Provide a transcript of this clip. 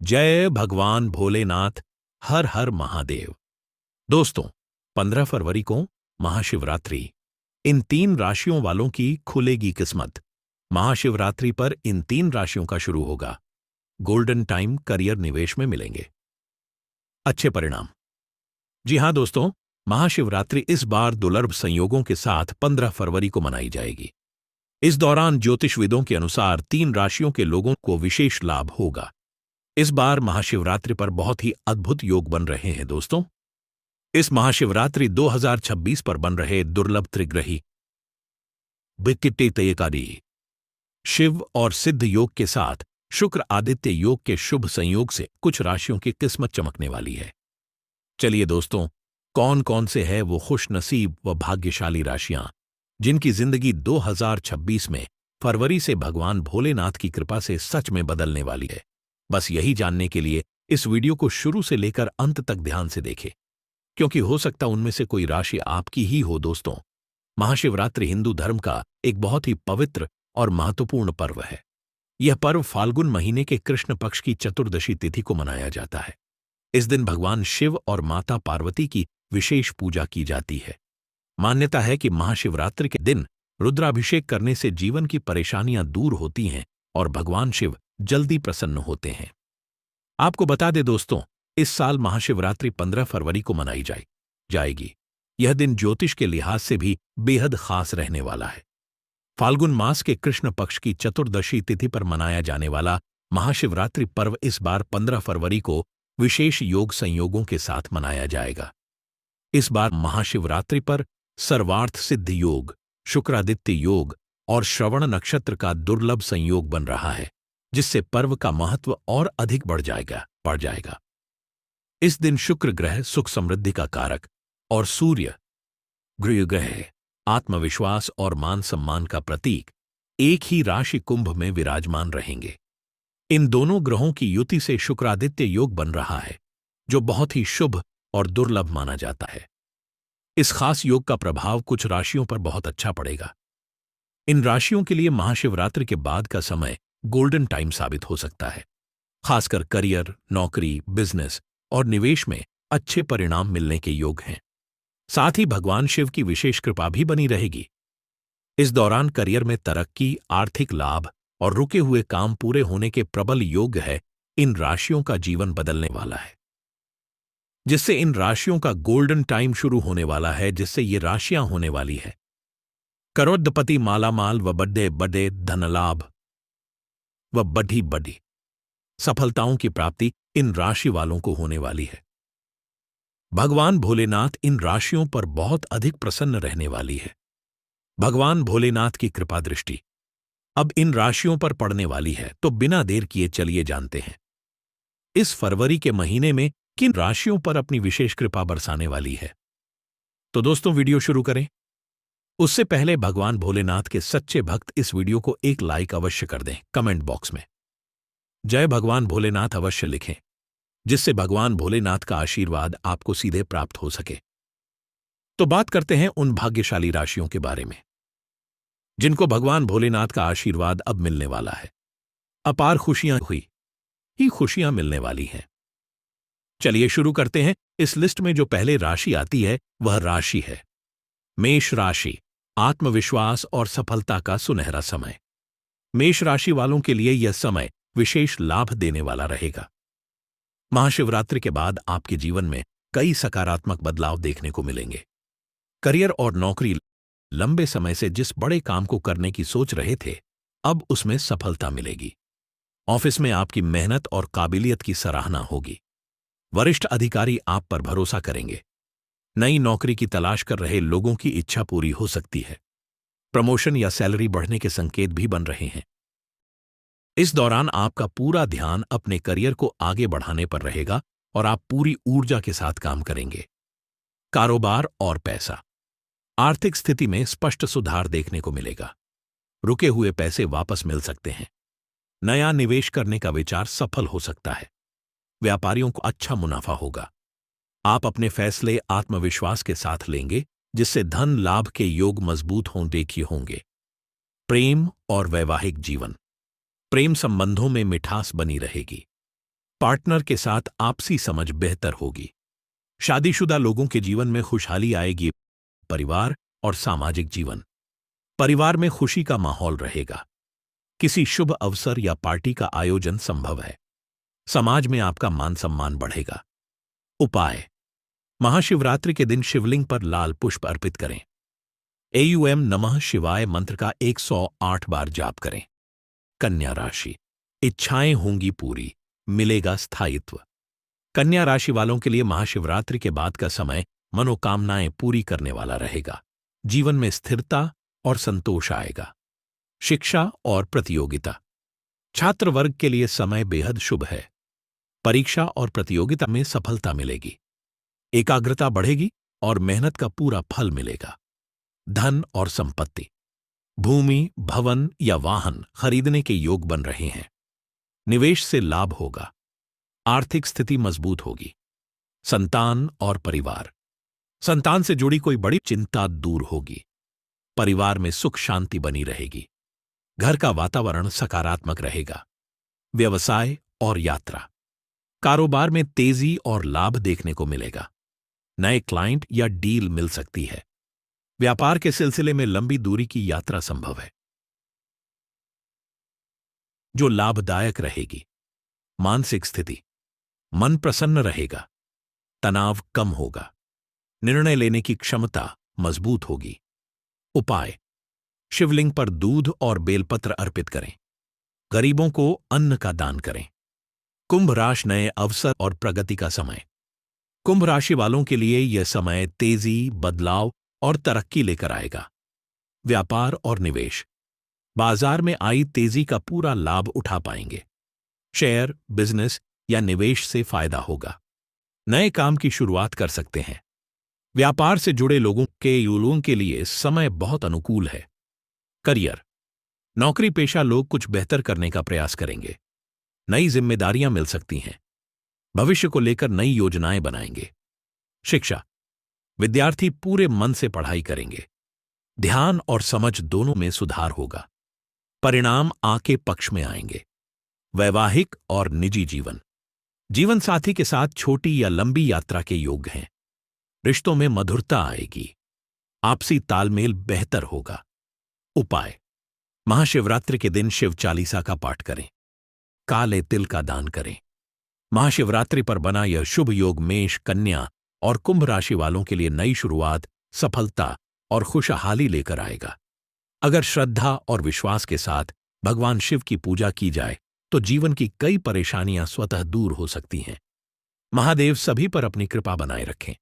जय भगवान भोलेनाथ। हर हर महादेव। दोस्तों, 15 फरवरी को महाशिवरात्रि। इन 3 राशियों वालों की खुलेगी किस्मत। महाशिवरात्रि पर इन 3 राशियों का शुरू होगा गोल्डन टाइम। करियर निवेश में मिलेंगे अच्छे परिणाम। जी हां दोस्तों, महाशिवरात्रि इस बार दुर्लभ संयोगों के साथ 15 फरवरी को मनाई जाएगी। इस दौरान ज्योतिषविदों के अनुसार 3 राशियों के लोगों को विशेष लाभ होगा। इस बार महाशिवरात्रि पर बहुत ही अद्भुत योग बन रहे हैं दोस्तों। इस महाशिवरात्रि 2026 पर बन रहे दुर्लभ त्रिग्रही विकिट्टी तयकारी शिव और सिद्ध योग के साथ शुक्र आदित्य योग के शुभ संयोग से कुछ राशियों की किस्मत चमकने वाली है। चलिए दोस्तों, कौन कौन से है वो खुशनसीब व भाग्यशाली राशियां जिनकी जिंदगी 2026 में फरवरी से भगवान भोलेनाथ की कृपा से सच में बदलने वाली है। बस यही जानने के लिए इस वीडियो को शुरू से लेकर अंत तक ध्यान से देखें, क्योंकि हो सकता उनमें से कोई राशि आपकी ही हो। दोस्तों, महाशिवरात्रि हिंदू धर्म का एक बहुत ही पवित्र और महत्वपूर्ण पर्व है। यह पर्व फाल्गुन महीने के कृष्ण पक्ष की चतुर्दशी तिथि को मनाया जाता है। इस दिन भगवान शिव और माता पार्वती की विशेष पूजा की जाती है। मान्यता है कि महाशिवरात्रि के दिन रुद्राभिषेक करने से जीवन की परेशानियां दूर होती हैं और भगवान शिव जल्दी प्रसन्न होते हैं। आपको बता दें दोस्तों, इस साल महाशिवरात्रि 15 फरवरी को मनाई जाएगी। यह दिन ज्योतिष के लिहाज से भी बेहद खास रहने वाला है। फाल्गुन मास के कृष्ण पक्ष की चतुर्दशी तिथि पर मनाया जाने वाला महाशिवरात्रि पर्व इस बार 15 फरवरी को विशेष योग संयोगों के साथ मनाया जाएगा। इस बार महाशिवरात्रि पर सर्वार्थ सिद्ध योग, शुक्रादित्य योग और श्रवण नक्षत्र का दुर्लभ संयोग बन रहा है, जिससे पर्व का महत्व और अधिक बढ़ जाएगा। इस दिन शुक्र ग्रह सुख समृद्धि का कारक और सूर्य गृह ग्रह आत्मविश्वास और मान सम्मान का प्रतीक एक ही राशि कुंभ में विराजमान रहेंगे। इन दोनों ग्रहों की युति से शुक्रादित्य योग बन रहा है, जो बहुत ही शुभ और दुर्लभ माना जाता है। इस खास योग का प्रभाव कुछ राशियों पर बहुत अच्छा पड़ेगा। इन राशियों के लिए महाशिवरात्रि के बाद का समय गोल्डन टाइम साबित हो सकता है। खासकर करियर, नौकरी, बिजनेस और निवेश में अच्छे परिणाम मिलने के योग हैं। साथ ही भगवान शिव की विशेष कृपा भी बनी रहेगी। इस दौरान करियर में तरक्की, आर्थिक लाभ और रुके हुए काम पूरे होने के प्रबल योग है। इन राशियों का जीवन बदलने वाला है, जिससे इन राशियों का गोल्डन टाइम शुरू होने वाला है, जिससे ये राशियां होने वाली है करोड़पति, मालामाल व बड़े बड़े धनलाभ व बढ़ी सफलताओं की प्राप्ति इन राशि वालों को होने वाली है। भगवान भोलेनाथ इन राशियों पर बहुत अधिक प्रसन्न रहने वाली है। भगवान भोलेनाथ की कृपा दृष्टि अब इन राशियों पर पड़ने वाली है, तो बिना देर किए चलिए जानते हैं इस फरवरी के महीने में किन राशियों पर अपनी विशेष कृपा बरसाने वाली है। तो दोस्तों, वीडियो शुरू करें उससे पहले भगवान भोलेनाथ के सच्चे भक्त इस वीडियो को एक लाइक अवश्य कर दें। कमेंट बॉक्स में जय भगवान भोलेनाथ अवश्य लिखें, जिससे भगवान भोलेनाथ का आशीर्वाद आपको सीधे प्राप्त हो सके। तो बात करते हैं उन भाग्यशाली राशियों के बारे में जिनको भगवान भोलेनाथ का आशीर्वाद अब मिलने वाला है। अपार खुशियां मिलने वाली हैं। चलिए शुरू करते हैं। इस लिस्ट में जो पहले राशि आती है वह राशि है मेष राशि। आत्मविश्वास और सफलता का सुनहरा समय। मेष राशि वालों के लिए यह समय विशेष लाभ देने वाला रहेगा। महाशिवरात्रि के बाद आपके जीवन में कई सकारात्मक बदलाव देखने को मिलेंगे। करियर और नौकरी, लंबे समय से जिस बड़े काम को करने की सोच रहे थे, अब उसमें सफलता मिलेगी। ऑफिस में आपकी मेहनत और काबिलियत की सराहना होगी। वरिष्ठ अधिकारी आप पर भरोसा करेंगे। नई नौकरी की तलाश कर रहे लोगों की इच्छा पूरी हो सकती है। प्रमोशन या सैलरी बढ़ने के संकेत भी बन रहे हैं। इस दौरान आपका पूरा ध्यान अपने करियर को आगे बढ़ाने पर रहेगा और आप पूरी ऊर्जा के साथ काम करेंगे। कारोबार और पैसा, आर्थिक स्थिति में स्पष्ट सुधार देखने को मिलेगा। रुके हुए पैसे वापस मिल सकते हैं। नया निवेश करने का विचार सफल हो सकता है। व्यापारियों को अच्छा मुनाफा होगा। आप अपने फैसले आत्मविश्वास के साथ लेंगे, जिससे धन लाभ के योग मजबूत होंगे। प्रेम और वैवाहिक जीवन, प्रेम संबंधों में मिठास बनी रहेगी। पार्टनर के साथ आपसी समझ बेहतर होगी। शादीशुदा लोगों के जीवन में खुशहाली आएगी। परिवार और सामाजिक जीवन, परिवार में खुशी का माहौल रहेगा। किसी शुभ अवसर या पार्टी का आयोजन संभव है। समाज में आपका मान सम्मान बढ़ेगा। उपाय, महाशिवरात्रि के दिन शिवलिंग पर लाल पुष्प अर्पित करें। एयूएम नमः शिवाय मंत्र का 108 बार जाप करें। कन्या राशि, इच्छाएं होंगी पूरी, मिलेगा स्थायित्व। कन्या राशि वालों के लिए महाशिवरात्रि के बाद का समय मनोकामनाएं पूरी करने वाला रहेगा। जीवन में स्थिरता और संतोष आएगा। शिक्षा और प्रतियोगिता, छात्र वर्ग के लिए समय बेहद शुभ है। परीक्षा और प्रतियोगिता में सफलता मिलेगी। एकाग्रता बढ़ेगी और मेहनत का पूरा फल मिलेगा। धन और संपत्ति, भूमि, भवन या वाहन खरीदने के योग बन रहे हैं। निवेश से लाभ होगा। आर्थिक स्थिति मजबूत होगी। संतान और परिवार, संतान से जुड़ी कोई बड़ी चिंता दूर होगी। परिवार में सुख शांति बनी रहेगी। घर का वातावरण सकारात्मक रहेगा। व्यवसाय और यात्रा, कारोबार में तेजी और लाभ देखने को मिलेगा। नए क्लाइंट या डील मिल सकती है। व्यापार के सिलसिले में लंबी दूरी की यात्रा संभव है, जो लाभदायक रहेगी। मानसिक स्थिति, मन प्रसन्न रहेगा। तनाव कम होगा। निर्णय लेने की क्षमता मजबूत होगी। उपाय, शिवलिंग पर दूध और बेलपत्र अर्पित करें। गरीबों को अन्न का दान करें। कुंभ राशि, नए अवसर और प्रगति का समय। कुंभ राशि वालों के लिए यह समय तेजी, बदलाव और तरक्की लेकर आएगा। व्यापार और निवेश, बाजार में आई तेजी का पूरा लाभ उठा पाएंगे। शेयर, बिजनेस या निवेश से फायदा होगा। नए काम की शुरुआत कर सकते हैं। व्यापार से जुड़े लोगों के लिए समय बहुत अनुकूल है। करियर, नौकरी पेशा लोग कुछ बेहतर करने का प्रयास करेंगे। नई जिम्मेदारियां मिल सकती हैं। भविष्य को लेकर नई योजनाएं बनाएंगे। शिक्षा, विद्यार्थी पूरे मन से पढ़ाई करेंगे। ध्यान और समझ दोनों में सुधार होगा। परिणाम आके पक्ष में आएंगे। वैवाहिक और निजी जीवन, जीवन साथी के साथ छोटी या लंबी यात्रा के योग हैं। रिश्तों में मधुरता आएगी। आपसी तालमेल बेहतर होगा। उपाय, महाशिवरात्रि के दिन शिव चालीसा का पाठ करें। काले तिल का दान करें। महाशिवरात्रि पर बना यह शुभ योग मेष, कन्या और कुंभ राशि वालों के लिए नई शुरुआत, सफलता और खुशहाली लेकर आएगा। अगर श्रद्धा और विश्वास के साथ भगवान शिव की पूजा की जाए तो जीवन की कई परेशानियां स्वतः दूर हो सकती हैं। महादेव सभी पर अपनी कृपा बनाए रखें।